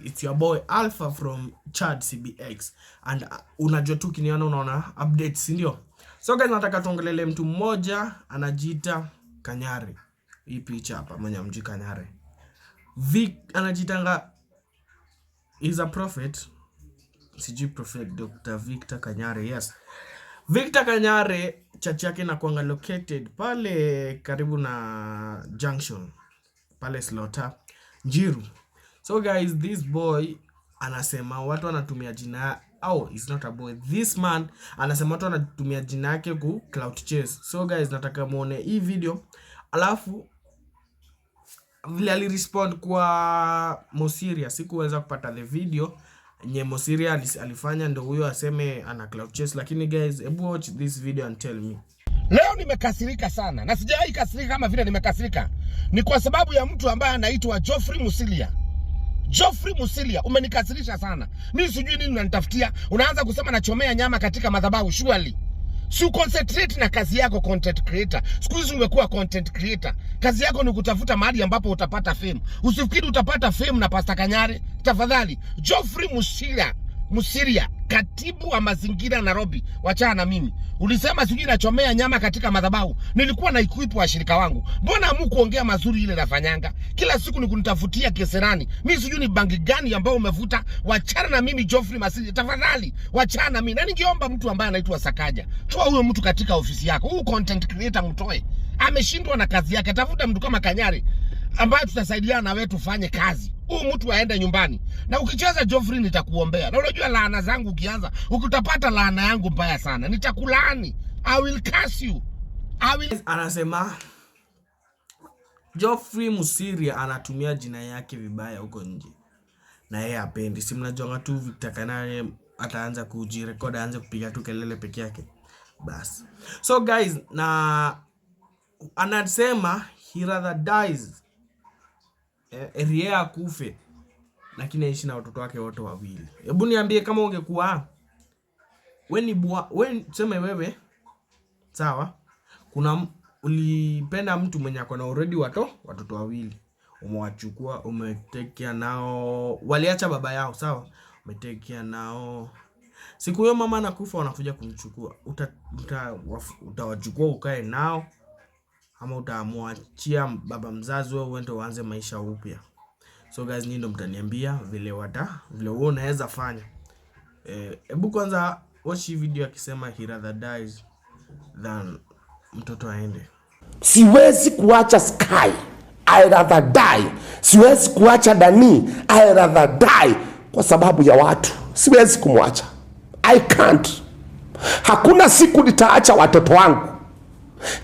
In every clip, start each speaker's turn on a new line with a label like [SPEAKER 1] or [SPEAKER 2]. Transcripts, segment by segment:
[SPEAKER 1] It's your boy Alpha from Chad CBX and unajua tu kiniona unaona updates ndio. So guys, nataka tuongelele mtu mmoja anajiita Kanyare. Hii picha hapa mwenye mji Kanyare. Anajitanga is a prophet. Sijui prophet Dr. Victor Kanyare. Yes. Victor Kanyare church yake inakuanga located pale karibu na Junction. Pale Slaughter Njiru. So guys, this boy anasema watu wanatumia jina it's not a boy. This man anasema watu wanatumia jina yake ku cloud chase. So guys, nataka muone hii video. Alafu vile alirespond kwa Mosiria, sikuweza kupata the video nye Mosiria alifanya ndo huyo aseme ana cloud chase, lakini guys, hebu watch this video and tell me.
[SPEAKER 2] Leo nimekasirika sana na sijawahi kasirika kama vile nimekasirika. Ni kwa sababu ya mtu ambaye anaitwa Geoffrey Musilia. Geoffrey Musilia, umenikasirisha sana. Mimi sijui nini unanitafutia. Unaanza kusema nachomea nyama katika madhabahu. Surely si concentrate na kazi yako, content creator. Siku hizi umekuwa content creator. Kazi yako ni kutafuta mahali ambapo utapata fame. Usifikiri utapata fame na Pastor Kanyare. Tafadhali, Geoffrey Musilia, katibu wa mazingira Nairobi, wachana na mimi. Ulisema sijui nachomea nyama katika madhabahu. Nilikuwa na equip wa shirika wangu. Mbona hamukuongea mazuri ile nafanyanga? Kila siku ni kunitafutia keserani. Mimi sijui ni bangi gani ambao umevuta. Wachana na mimi Geoffrey Musilia. Tafadhali, wachana na mimi. Na ningeomba mtu ambaye anaitwa Sakaja, toa huyo mtu katika ofisi yako. Huyu content creator mtoe. Ameshindwa na kazi yake. Tafuta mtu kama Kanyare ambaye tutasaidiana na wewe tufanye kazi. Huyu mtu aende nyumbani. Na ukicheza Geoffrey nitakuombea. Na unajua laana zangu ukianza, ukitapata laana yangu mbaya sana. Nitakulaani. I will curse you.
[SPEAKER 1] Anasema Geoffrey Musilia anatumia jina yake vibaya huko nje. Na yeye hapendi. Si mnajua tu Victor Kanyare ataanza kujirecord, aanze kupiga tu kelele peke yake. Bas. So guys, na anasema he rather dies Eria kufe lakini aishi na watoto wake wote wawili. Hebu niambie kama ungekuwa wewe tuseme wewe sawa, kuna ulipenda mtu mwenye akona already watoto wawili, umewachukua, umetekea nao, waliacha baba yao sawa, umetekea nao, siku hiyo mama anakufa wanakuja kumchukua, utawachukua ukae nao ama utamwachia baba mzazi wewe uende uanze maisha upya? So guys, nyinyi ndo mtaniambia vile wewe unaweza fanya. Hebu kwanza watch hii video akisema he rather dies than mtoto aende.
[SPEAKER 2] Siwezi kuacha Sky, I rather die. Siwezi kuacha Dani, I rather die kwa sababu ya watu. Siwezi kumwacha. I can't. Hakuna siku nitaacha watoto wangu.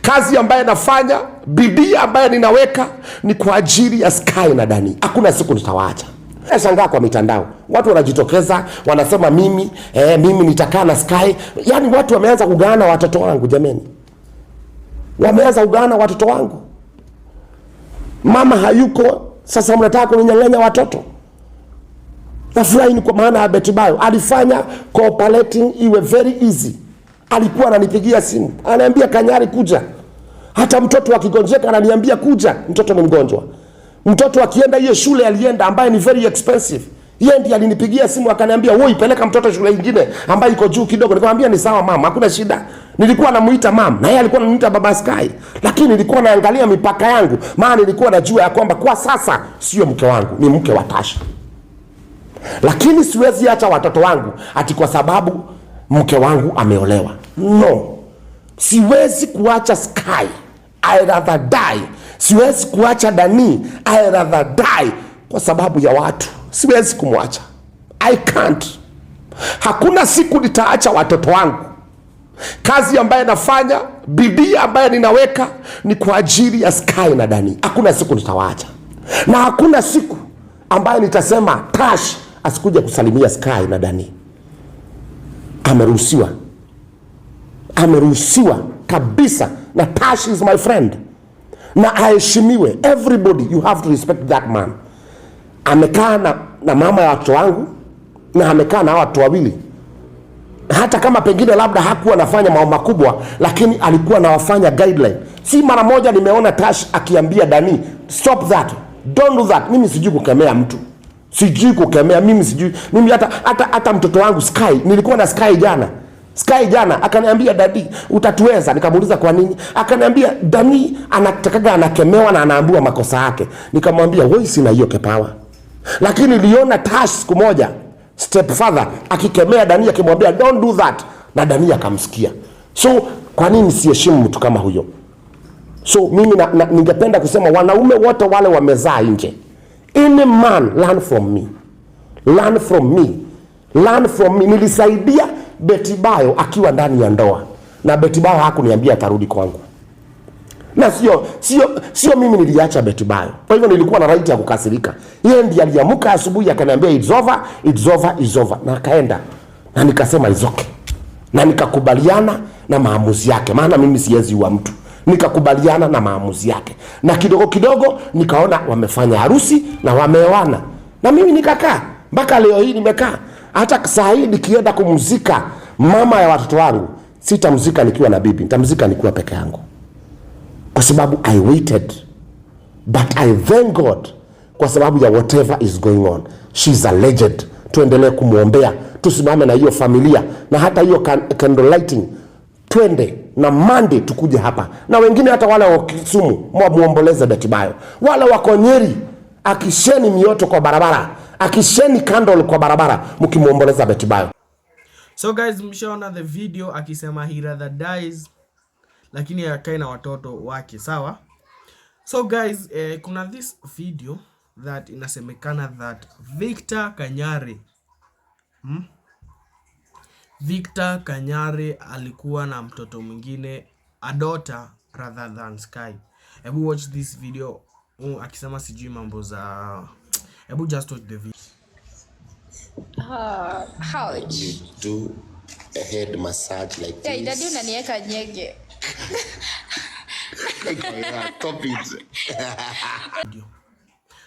[SPEAKER 2] Kazi ambayo nafanya, bidii ambayo ninaweka ni kwa ajili ya Sky na Dani. Hakuna siku nitawaacha. Nashangaa kwa mitandao, watu wanajitokeza wanasema mimi nitakaa na Sky. Yaani watu wameanza kugaana watoto wangu jameni. Wameanza kugaana watoto wangu. Mama hayuko, sasa mnataka kuninyang'anya watoto. Nafurahi ni kwa maana Albert Bayo alifanya cooperating iwe very easy. Alikuwa ananipigia simu, ananiambia Kanyare kuja. Hata mtoto akigonjeka ananiambia kuja, mtoto ni mgonjwa. Mtoto akienda hiyo shule alienda ambaye ni very expensive, yeye ndiye alinipigia simu akaniambia wewe peleka mtoto shule nyingine ambayo iko juu kidogo. Nikamwambia ni sawa mama, hakuna shida. Nilikuwa namuita mama na yeye alikuwa ananiita baba Sky, lakini nilikuwa naangalia mipaka yangu, maana nilikuwa najua ya kwamba kwa sasa sio mke wangu, ni mke wa Tasha. Lakini siwezi acha watoto wangu ati kwa sababu mke wangu ameolewa. No. Siwezi kuacha Sky, I rather die. Siwezi kuacha Dani, I rather die kwa sababu ya watu. Siwezi kumwacha. I can't. Hakuna siku nitaacha watoto wangu. Kazi ambayo nafanya, bidii ambayo ninaweka ni kwa ajili ya Sky na Dani. Hakuna siku nitawaacha. Na hakuna siku ambayo nitasema Tash asikuja kusalimia Sky na Dani. Ameruhusiwa kabisa, na Tash is my friend na aheshimiwe. Everybody, you have to respect that man. Amekaa na mama ya watoto wangu na amekaa na watu wawili. Hata kama pengine labda hakuwa anafanya mambo makubwa, lakini alikuwa anawafanya guideline. Si mara moja nimeona Tash akiambia Dani stop that, don't do that. Mimi sijui kukemea mtu, Sijui kukemea, mimi sijui. Mimi hata mtoto wangu Sky, nilikuwa na Sky jana akaniambia dadi utatuweza. Nikamuuliza kwa nini? Akaniambia Dani anatakaga anakemewa na anaambiwa makosa yake. Nikamwambia wewe sina hiyo kipawa. Lakini niliona Tash siku moja stepfather akikemea Dani akimwambia don't do that, na Dani akamsikia. So kwa nini siheshimu mtu kama huyo? So mimi ningependa kusema wanaume wote wale wamezaa nje, any man learn from me, learn from me, learn from me. Nilisaidia Betty Bayo akiwa ndani ya ndoa, na Betty Bayo hakuniambia atarudi kwangu, na sio mimi niliacha Betty Bayo. Kwa hivyo nilikuwa na right ya kukasirika. Yeye ndiye aliamka asubuhi akaniambia it's over, na akaenda, na nikasema it's okay, na nikakubaliana na maamuzi yake, maana mimi siwezi wa mtu. Nikakubaliana na maamuzi yake, na kidogo kidogo nikaona wamefanya harusi na wameoana, na mimi nikakaa mpaka leo hii nimekaa. Hata saa hii nikienda kumzika mama ya watoto wangu, sitamzika nikiwa na bibi, nitamzika nikiwa peke yangu, kwa sababu I waited, but I thank God kwa sababu ya whatever is going on. She's a legend. Tuendelee kumuombea, tusimame na hiyo familia, na hata hiyo candle lighting twende na Monday tukuje hapa, na wengine hata wale wa Kisumu muomboleze Betty Bayo, wale wako Nyeri akisheni mioto kwa barabara, akisheni candle kwa barabara mkimuomboleza Betty Bayo.
[SPEAKER 1] So guys, mshaona the video akisema he rather dies lakini akae na watoto wake, sawa? So guys, kuna this video that inasemekana that Victor Kanyare alikuwa na mtoto mwingine, a daughter rather than Sky. Hebu watch this video. Akisema sijui mambo za, hebu just watch the video.
[SPEAKER 3] Ouch.
[SPEAKER 2] Do a head massage like this.
[SPEAKER 3] Yeah, daddy unaniweka nyege.
[SPEAKER 2] Stop it.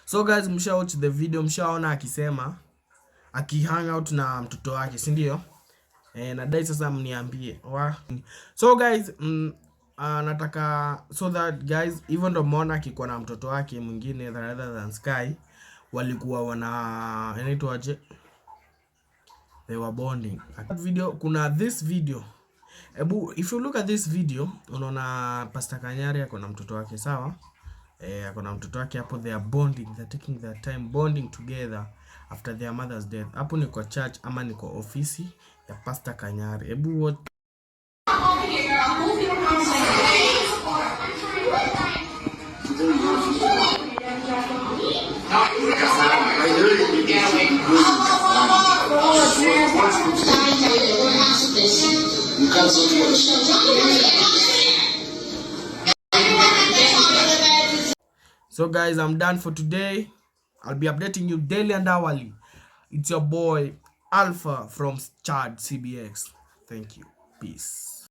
[SPEAKER 1] So guys, msha watch the video, mshaona akisema hang out na mtoto wake, si ndio? Nadai sasa mniambie. So guys, nataka so that guys, even though Mona akikuwa na mtoto wake mwingine rather than Sky, walikuwa inaitwaje, they were bonding. Video, kuna this video. If you look at this video, unaona Pastor Kanyare ako na mtoto wake, sawa? Ako na mtoto wake hapo, they are bonding, they're taking their time bonding together after their mother's death. Hapo ni kwa church ama ni kwa ofisi ya Pastor Kanyare. Hebu watch. So guys, I'm done for today. I'll be updating you daily and hourly. It's your boy Alpha from Chad CBX. Thank you. Peace.